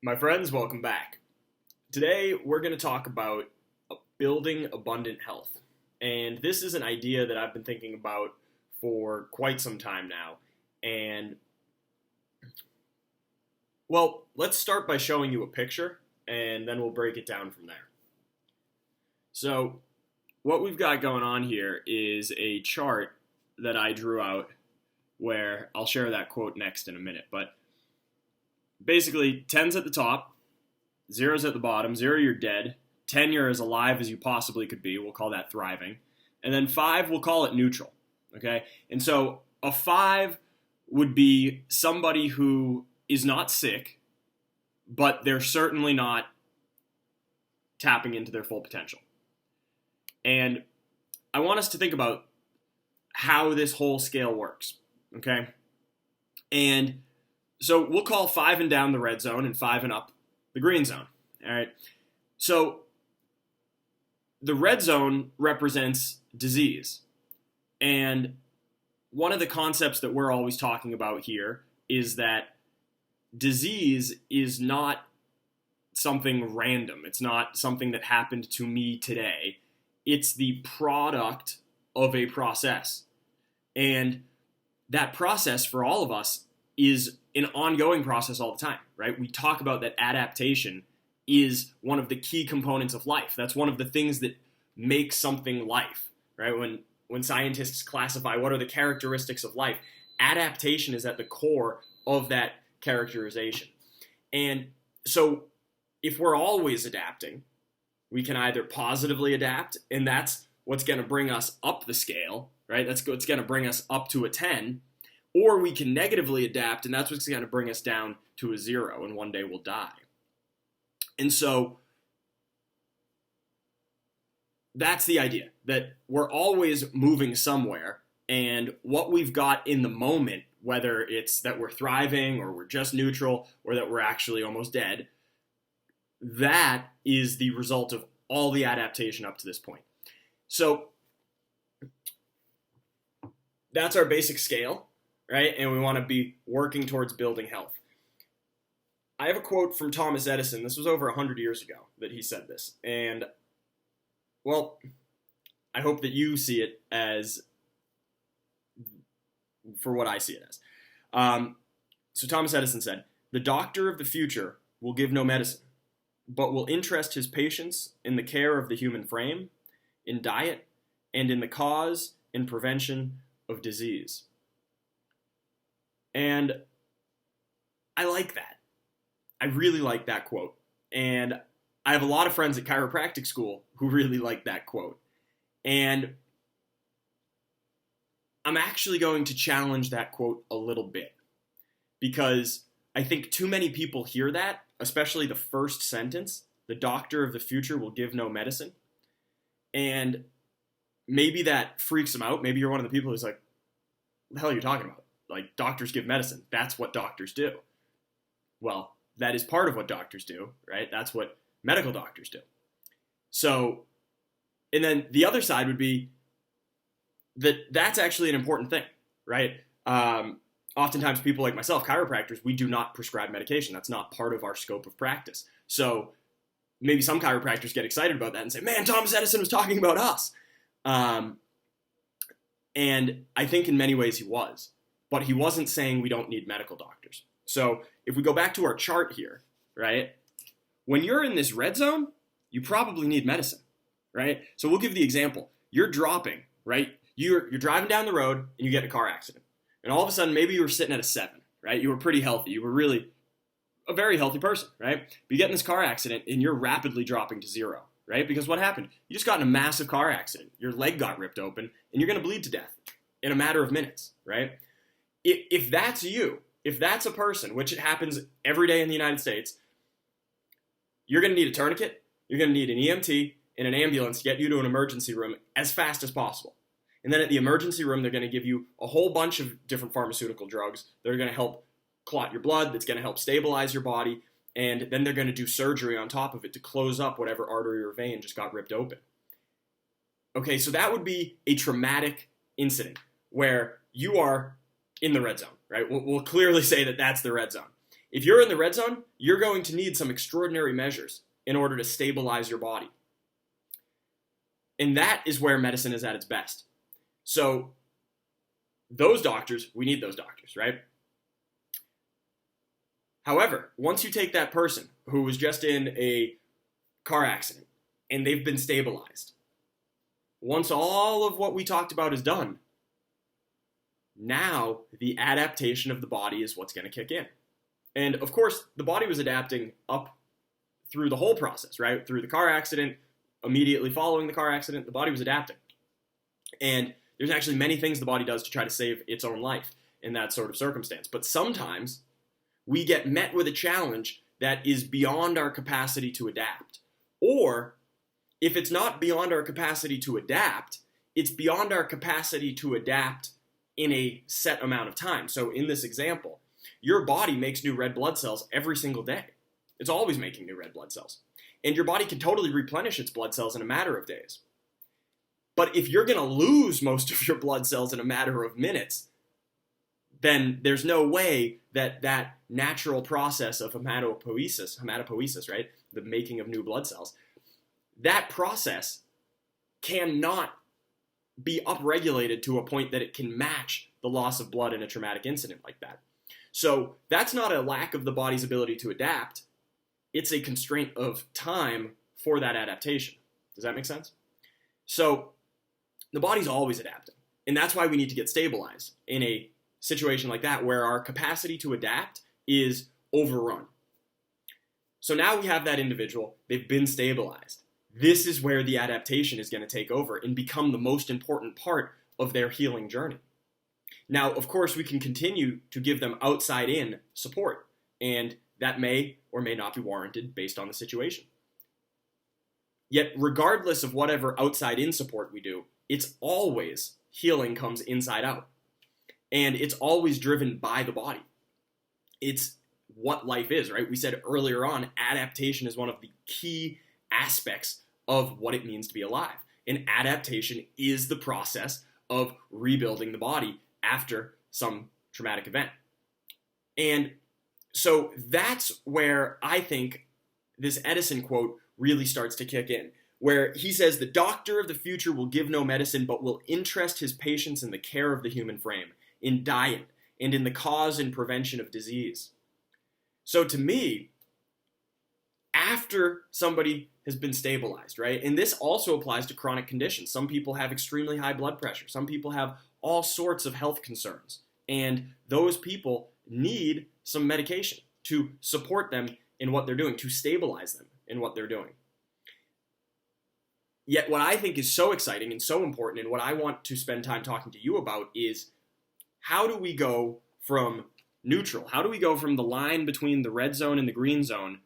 My friends, welcome back. Today, we're going to talk about building abundant health. And this is an idea that I've been thinking about for quite some time now. And, well, let's start by showing you a picture, and then we'll break it down from there. So, what we've got going on here is a chart that I drew out where I'll share that quote next in a minute. But basically, 10's at the top, 0's at the bottom. 0, you're dead. 10, you're as alive as you possibly could be. We'll call that thriving. And then 5, we'll call it neutral. Okay? And so a 5 would be somebody who is not sick, but they're certainly not tapping into their full potential. And I want us to think about how this whole scale works. Okay? And so we'll call 5 and down the red zone and 5 and up the green zone. All right. So the red zone represents disease. And one of the concepts that we're always talking about here is that disease is not something random. It's not something that happened to me today. It's the product of a process. And that process for all of us is an ongoing process all the time, right? We talk about that adaptation is one of the key components of life. That's one of the things that makes something life, right? When scientists classify what are the characteristics of life, adaptation is at the core of that characterization. And so if we're always adapting, we can either positively adapt, and that's what's going to bring us up the scale, right? That's what's going to bring us up to a 10, or we can negatively adapt, and that's what's going to bring us down to a 0, and one day we'll die. And so that's the idea, that we're always moving somewhere, and what we've got in the moment, whether it's that we're thriving or we're just neutral or that we're actually almost dead, that is the result of all the adaptation up to this point. So that's our basic scale, right? And we want to be working towards building health. I have a quote from Thomas Edison. This was over 100 years ago that he said this. And, well, I hope that you see it as, for what I see it as. So Thomas Edison said, "The doctor of the future will give no medicine, but will interest his patients in the care of the human frame, in diet, and in the cause and prevention of disease." And I like that. I really like that quote. And I have a lot of friends at chiropractic school who really like that quote. And I'm actually going to challenge that quote a little bit, because I think too many people hear that, especially the first sentence, "The doctor of the future will give no medicine." And maybe that freaks them out. Maybe you're one of the people who's like, "What the hell are you talking about? Like, doctors give medicine. That's what doctors do." Well, that is part of what doctors do, right? That's what medical doctors do. So, and then the other side would be that that's actually an important thing, right? Oftentimes people like myself, chiropractors, we do not prescribe medication. That's not part of our scope of practice. So maybe some chiropractors get excited about that and say, "Man, Thomas Edison was talking about us." And I think in many ways he was. But he wasn't saying we don't need medical doctors. So if we go back to our chart here, right, when you're in this red zone, you probably need medicine, right? So we'll give the example. You're dropping, right? You're driving down the road and you get in a car accident. And all of a sudden, maybe you were sitting at a 7, right? You were pretty healthy. You were really a very healthy person, right? But you get in this car accident and you're rapidly dropping to 0, right? Because what happened? You just got in a massive car accident. Your leg got ripped open and you're going to bleed to death in a matter of minutes, right? If that's you, if that's a person, which it happens every day in the United States, you're going to need a tourniquet, you're going to need an EMT and an ambulance to get you to an emergency room as fast as possible. And then at the emergency room, they're going to give you a whole bunch of different pharmaceutical drugs that are going to help clot your blood, that's going to help stabilize your body, and then they're going to do surgery on top of it to close up whatever artery or vein just got ripped open. Okay, so that would be a traumatic incident where you are in the red zone, right? We'll clearly say that that's the red zone. If you're in the red zone, you're going to need some extraordinary measures in order to stabilize your body. And that is where medicine is at its best. So those doctors, we need those doctors, right? However, once you take that person who was just in a car accident and they've been stabilized, once all of what we talked about is done, now the adaptation of the body is what's going to kick in. And of course, the body was adapting up through the whole process, right? Through the car accident, immediately following the car accident, the body was adapting. And there's actually many things the body does to try to save its own life in that sort of circumstance. But sometimes we get met with a challenge that is beyond our capacity to adapt. Or if it's not beyond our capacity to adapt, it's beyond our capacity to adapt in a set amount of time. So in this example, your body makes new red blood cells every single day. It's always making new red blood cells. And your body can totally replenish its blood cells in a matter of days. But if you're going to lose most of your blood cells in a matter of minutes, then there's no way that that natural process of hematopoiesis, right, the making of new blood cells, that process cannot be upregulated to a point that it can match the loss of blood in a traumatic incident like that. So that's not a lack of the body's ability to adapt. It's a constraint of time for that adaptation. Does that make sense? So the body's always adapting. And that's why we need to get stabilized in a situation like that where our capacity to adapt is overrun. So now we have that individual. They've been stabilized. This is where the adaptation is going to take over and become the most important part of their healing journey. Now, of course, we can continue to give them outside-in support, and that may or may not be warranted based on the situation. Yet, regardless of whatever outside-in support we do, it's always healing comes inside out. And it's always driven by the body. It's what life is, right? We said earlier on, adaptation is one of the key aspects of what it means to be alive. And adaptation is the process of rebuilding the body after some traumatic event. And so that's where I think this Edison quote really starts to kick in, where he says, "The doctor of the future will give no medicine, but will interest his patients in the care of the human frame, in diet, and in the cause and prevention of disease." So to me, after somebody has been stabilized, right? And this also applies to chronic conditions. Some people have extremely high blood pressure. Some people have all sorts of health concerns. And those people need some medication to support them in what they're doing, to stabilize them in what they're doing. Yet what I think is so exciting and so important, and what I want to spend time talking to you about, is how do we go from neutral? How do we go from the line between the red zone and the green zone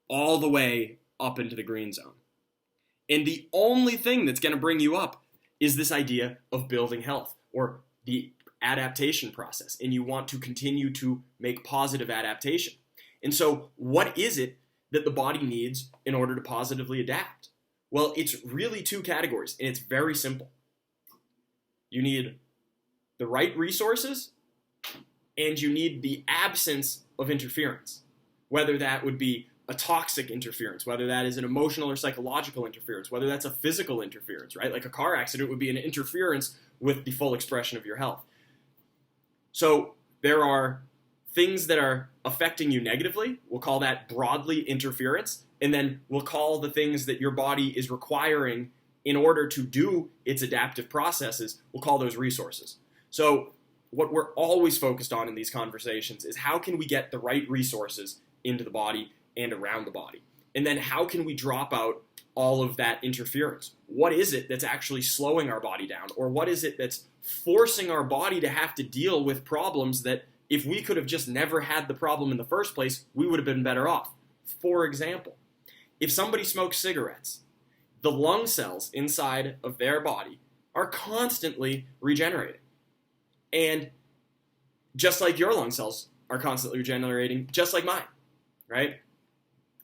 all the way up into the green zone? And the only thing that's going to bring you up is this idea of building health, or the adaptation process. And you want to continue to make positive adaptation. And so what is it that the body needs in order to positively adapt? Well, it's really two categories, and it's very simple. You need the right resources, and you need the absence of interference, whether that would be a toxic interference, whether that is an emotional or psychological interference, whether that's a physical interference, right? Like a car accident would be an interference with the full expression of your health. So there are things that are affecting you negatively. We'll call that broadly interference. And then we'll call the things that your body is requiring in order to do its adaptive processes, we'll call those resources. So what we're always focused on in these conversations is how can we get the right resources into the body and around the body? And then how can we drop out all of that interference? What is it that's actually slowing our body down? Or what is it that's forcing our body to have to deal with problems that if we could have just never had the problem in the first place, we would have been better off? For example, if somebody smokes cigarettes, the lung cells inside of their body are constantly regenerating. And just like your lung cells are constantly regenerating, just like mine, right?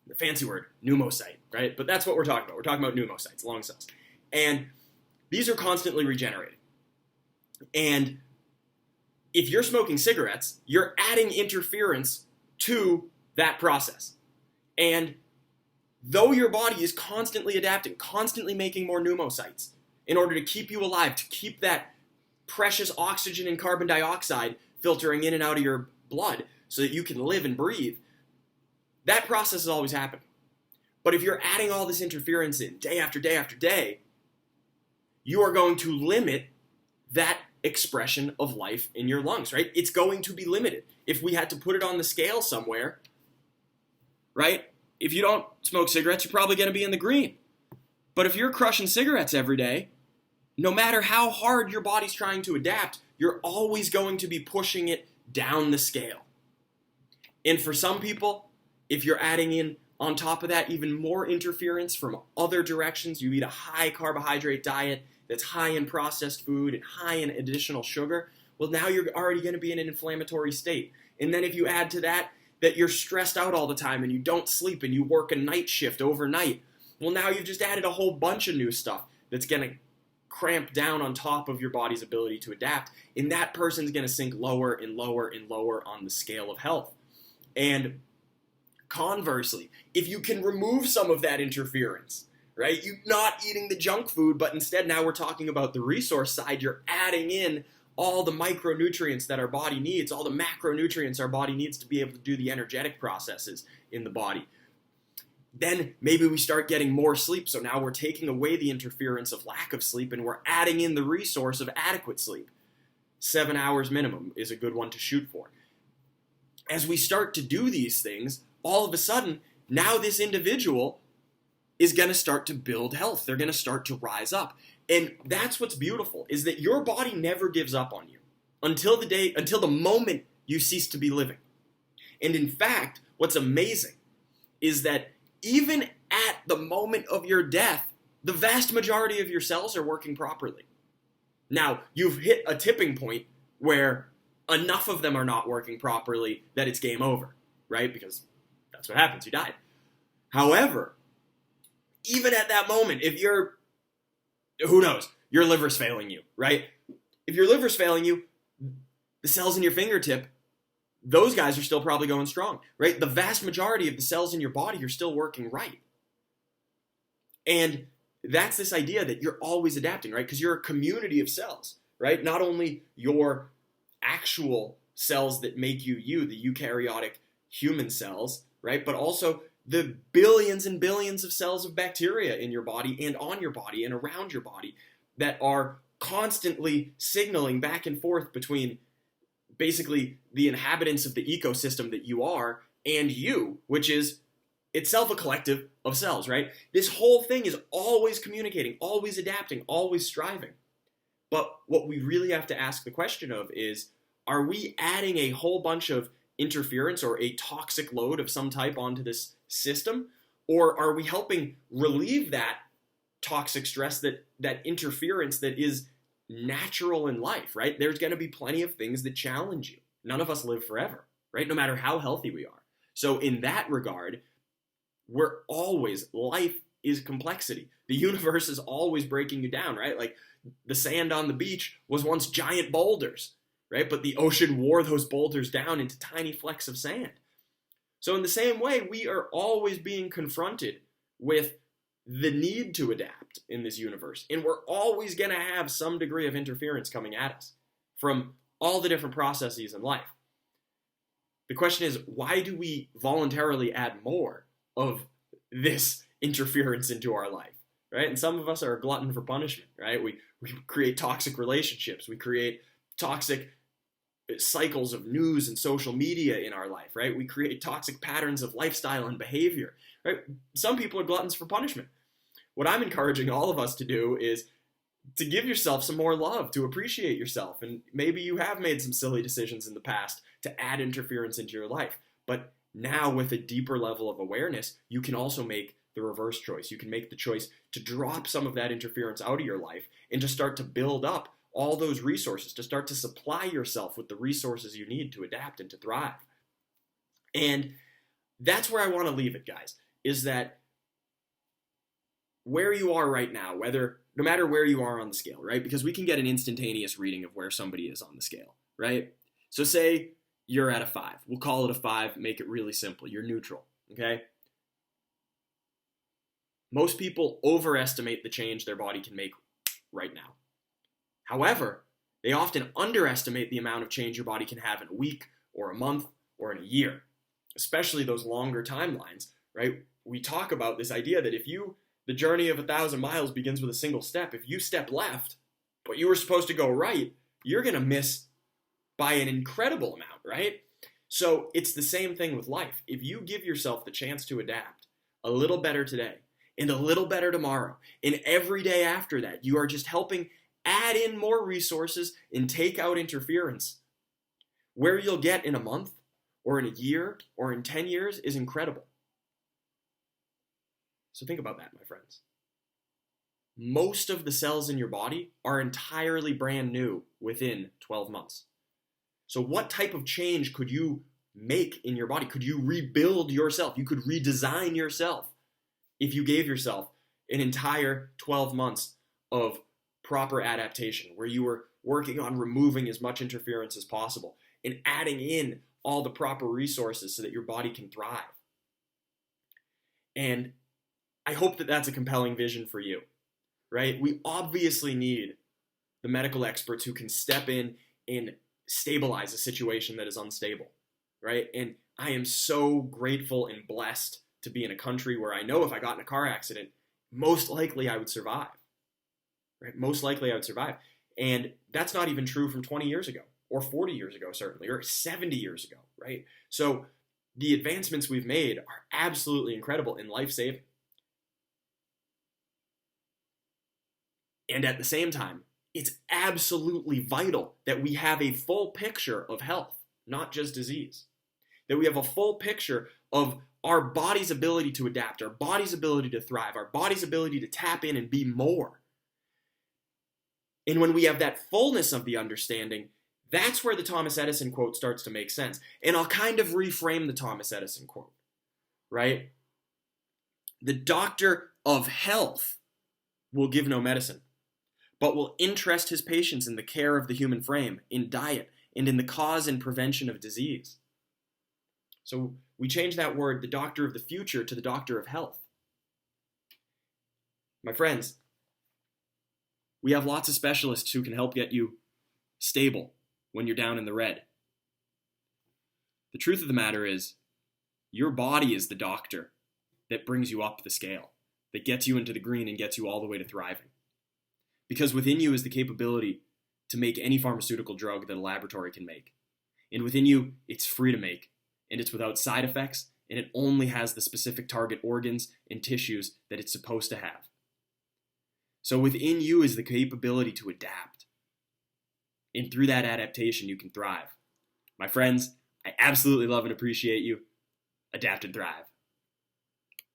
The fancy word, pneumocyte, right? But that's what we're talking about. We're talking about pneumocytes, lung cells. And these are constantly regenerating. And if you're smoking cigarettes, you're adding interference to that process. And though your body is constantly adapting, constantly making more pneumocytes in order to keep you alive, to keep that precious oxygen and carbon dioxide filtering in and out of your blood so that you can live and breathe, that process is always happening. But if you're adding all this interference in day after day after day, you are going to limit that expression of life in your lungs, right? It's going to be limited. If we had to put it on the scale somewhere, right? If you don't smoke cigarettes, you're probably going to be in the green. But if you're crushing cigarettes every day, no matter how hard your body's trying to adapt, you're always going to be pushing it down the scale. And for some people, if you're adding in on top of that even more interference from other directions, you eat a high carbohydrate diet that's high in processed food and high in additional sugar, well, now you're already going to be in an inflammatory state. And then if you add to that you're stressed out all the time and you don't sleep and you work a night shift overnight, well, now you've just added a whole bunch of new stuff that's going to cramp down on top of your body's ability to adapt, and that person's going to sink lower and lower and lower on the scale of health. And conversely, if you can remove some of that interference, right, you're not eating the junk food, but instead now we're talking about the resource side, you're adding in all the micronutrients that our body needs, all the macronutrients our body needs to be able to do the energetic processes in the body. Then maybe we start getting more sleep, so now we're taking away the interference of lack of sleep and we're adding in the resource of adequate sleep. 7 hours minimum is a good one to shoot for. As we start to do these things, all of a sudden, now this individual is going to start to build health. They're going to start to rise up. And that's what's beautiful, is that your body never gives up on you until the moment you cease to be living. And in fact, what's amazing is that even at the moment of your death, the vast majority of your cells are working properly. Now, you've hit a tipping point where enough of them are not working properly that it's game over, right? Because that's what happens, you died. However, even at that moment, if who knows, your liver's failing you, right? If your liver's failing you, the cells in your fingertip, those guys are still probably going strong, right? The vast majority of the cells in your body are still working right. And that's this idea that you're always adapting, right? Because you're a community of cells, right? Not only your actual cells that make you, the eukaryotic human cells, right? But also the billions and billions of cells of bacteria in your body and on your body and around your body that are constantly signaling back and forth between basically the inhabitants of the ecosystem that you are and you, which is itself a collective of cells, right? This whole thing is always communicating, always adapting, always striving. But what we really have to ask the question of is, are we adding a whole bunch of interference or a toxic load of some type onto this system? Or are we helping relieve that toxic stress, that interference that is natural in life, right? There's going to be plenty of things that challenge you. None of us live forever, right? No matter how healthy we are. So in that regard, life is complexity. The universe is always breaking you down, right? Like the sand on the beach was once giant boulders, right? But the ocean wore those boulders down into tiny flecks of sand. So in the same way, we are always being confronted with the need to adapt in this universe. And we're always going to have some degree of interference coming at us from all the different processes in life. The question is, why do we voluntarily add more of this interference into our life, right? And some of us are a glutton for punishment, right? We create toxic relationships. We create toxic cycles of news and social media in our life, right? We create toxic patterns of lifestyle and behavior, right? Some people are gluttons for punishment. What I'm encouraging all of us to do is to give yourself some more love, to appreciate yourself. And maybe you have made some silly decisions in the past to add interference into your life. But now with a deeper level of awareness, you can also make the reverse choice. You can make the choice to drop some of that interference out of your life and to start to build up all those resources, to start to supply yourself with the resources you need to adapt and to thrive. And that's where I want to leave it, guys, is that where you are right now, no matter where you are on the scale, right? Because we can get an instantaneous reading of where somebody is on the scale, right? So say you're at a 5. We'll call it a 5, make it really simple. You're neutral, okay? Most people overestimate the change their body can make right now. However, they often underestimate the amount of change your body can have in a week or a month or in a year, especially those longer timelines, right? We talk about this idea that the journey of 1,000 miles begins with a single step. If you step left, but you were supposed to go right, you're going to miss by an incredible amount, right? So it's the same thing with life. If you give yourself the chance to adapt a little better today and a little better tomorrow and every day after that, you are just helping add in more resources and take out interference. Where you'll get in a month or in a year or in 10 years is incredible. So think about that, my friends. Most of the cells in your body are entirely brand new within 12 months. So what type of change could you make in your body? Could you rebuild yourself? You could redesign yourself if you gave yourself an entire 12 months of proper adaptation where you were working on removing as much interference as possible and adding in all the proper resources so that your body can thrive. And I hope that that's a compelling vision for you, right? We obviously need the medical experts who can step in and stabilize a situation that is unstable, right? And I am so grateful and blessed to be in a country where I know if I got in a car accident, most likely I would survive, right? Most likely I would survive. And that's not even true from 20 years ago or 40 years ago, certainly, or 70 years ago, right? So the advancements we've made are absolutely incredible and life-saving. And at the same time, it's absolutely vital that we have a full picture of health, not just disease. That we have a full picture of our body's ability to adapt, our body's ability to thrive, our body's ability to tap in and be more. And when we have that fullness of the understanding, that's where the Thomas Edison quote starts to make sense. And I'll kind of reframe the Thomas Edison quote, right? The doctor of health will give no medicine, but will interest his patients in the care of the human frame, in diet, and in the cause and prevention of disease. So we change that word, the doctor of the future, to the doctor of health. My friends, we have lots of specialists who can help get you stable when you're down in the red. The truth of the matter is, your body is the doctor that brings you up the scale, that gets you into the green and gets you all the way to thriving. Because within you is the capability to make any pharmaceutical drug that a laboratory can make. And within you, it's free to make, and it's without side effects, and it only has the specific target organs and tissues that it's supposed to have. So within you is the capability to adapt. And through that adaptation, you can thrive. My friends, I absolutely love and appreciate you. Adapt and thrive.